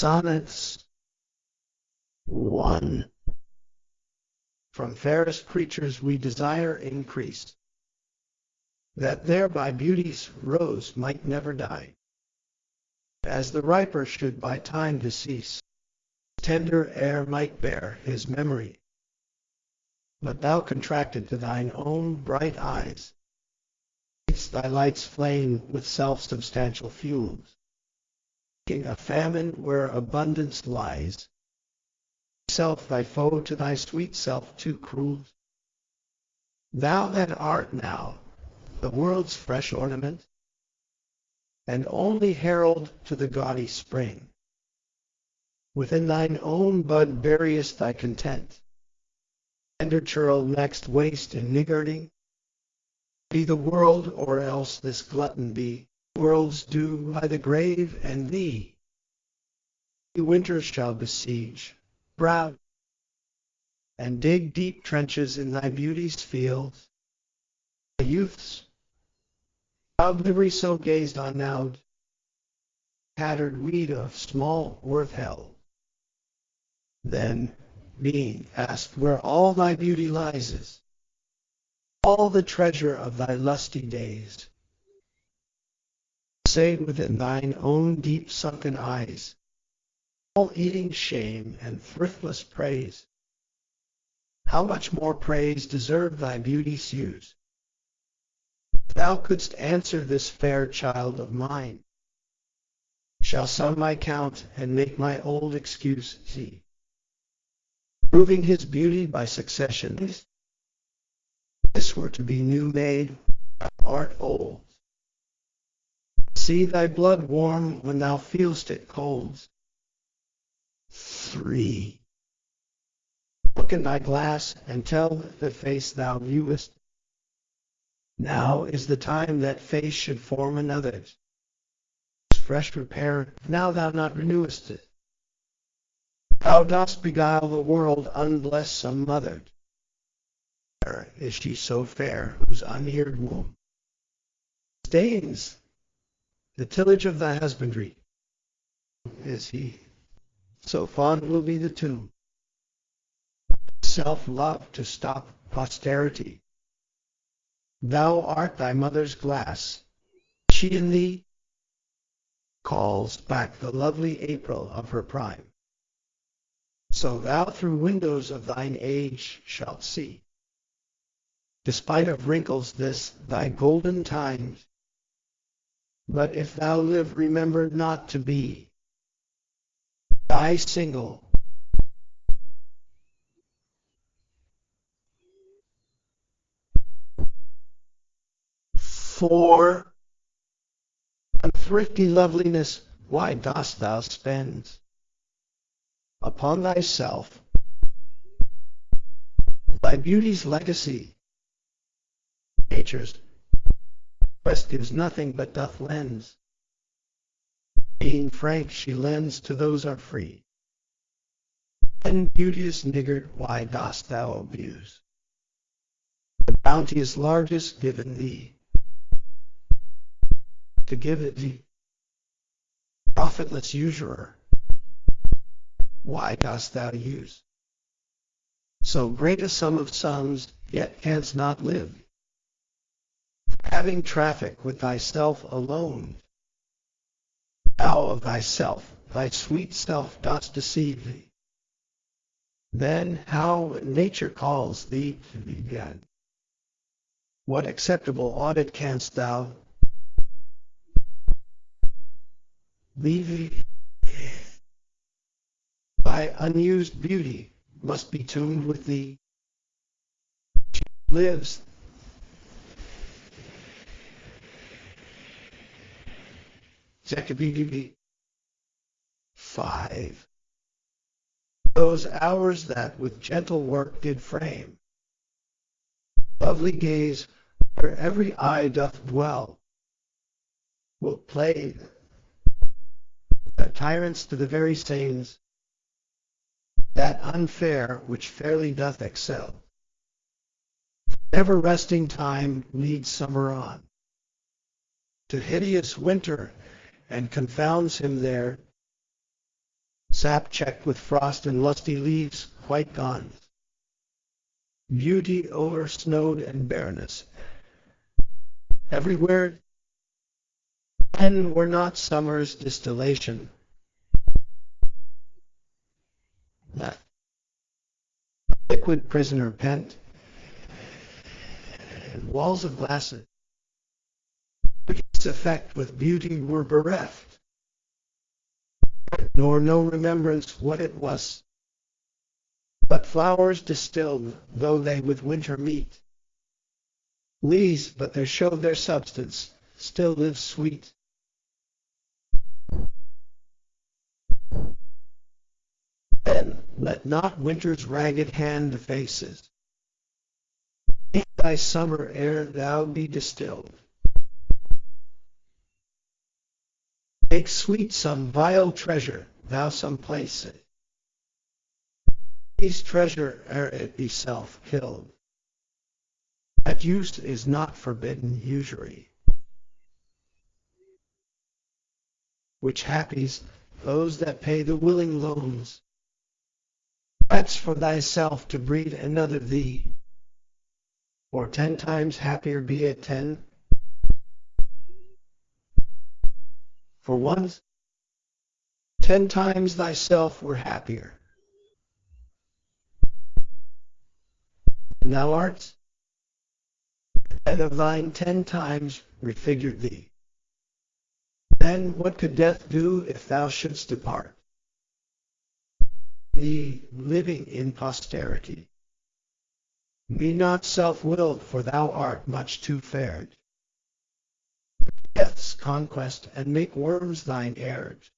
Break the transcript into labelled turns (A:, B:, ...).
A: Sonnets 1. From fairest creatures we desire increase, that thereby beauty's rose might never die, as the riper should by time decease, tender air might bear his memory. But thou contracted to thine own bright eyes, thy lights flame with self-substantial fuels, making a famine where abundance lies, self thy foe to thy sweet self too cruel. Thou that art now the world's fresh ornament, and only herald to the gaudy spring, within thine own bud buryest thy content, tender churl next waste in niggarding, be the world or else this glutton be, world's due by the grave and thee. Winters shall besiege, browse, and dig deep trenches in thy beauty's fields. The youths, proud livery so gazed on now, tattered weed of small worth held. Then, being asked where all thy beauty lies, all the treasure of thy lusty days, say within thine own deep sunken eyes, all eating shame and thriftless praise. How much more praise deserve thy beauty's hues? If thou couldst answer this fair child of mine, shall sum my count and make my old excuse see, proving his beauty by succession. This were to be new made, thou art old. See thy blood warm when thou feel'st it cold. 3. Look in thy glass and tell the face thou viewest, now is the time that face should form another's. Fresh repair, now thou not renewest it. Thou dost beguile the world unbless some mother. Is she so fair whose uneared womb stains the tillage of thy husbandry? Is he so fond will be the tomb? Self-love to stop posterity. Thou art thy mother's glass. She in thee calls back the lovely April of her prime. So thou through windows of thine age shalt see, despite of wrinkles this thy golden time. But if thou live, remember not to be thy single. 4. On thrifty loveliness why dost thou spend upon thyself thy beauty's legacy? Nature's quest gives nothing but doth lends. Being frank, she lends to those are free. And beauteous niggard, why dost thou abuse the bounteous largest given thee? To give it thee, profitless usurer, why dost thou use so great a sum of sums, yet canst not live? Having traffic with thyself alone, thou of thyself, thy sweet self dost deceive thee. Then how nature calls thee to be good, what acceptable audit canst thou leave? Thy unused beauty must be tuned with thee. She lives. Zekabidi 5. Those hours that with gentle work did frame lovely gaze where every eye doth dwell, will play the tyrants to the very saints, that unfair which fairly doth excel. Never resting time leads summer on to hideous winter, and confounds him there sap checked with frost and lusty leaves quite gone. Beauty over snowed and barrenness. Everywhere, and were not summer's distillation. That liquid prisoner pent, and walls of glasses, its effect with beauty were bereft, nor no remembrance what it was. But flowers distilled, though they with winter meet, leaves, but they show their substance, still live sweet. Then let not winter's ragged hand effaces. Make thy summer ere thou be distilled. Make sweet some vile treasure, thou some place it. These treasure ere it be self-killed. That use is not forbidden usury, which happies those that pay the willing loans. That's for thyself to breed another thee, or 10 times happier be it 10. For once, 10 times thyself were happier. And thou art, and of thine 10 times refigured thee. Then what could death do if thou shouldst depart? Thee living in posterity. Be not self-willed, for thou art much too fair. Death's conquest, and make worms thine heirs.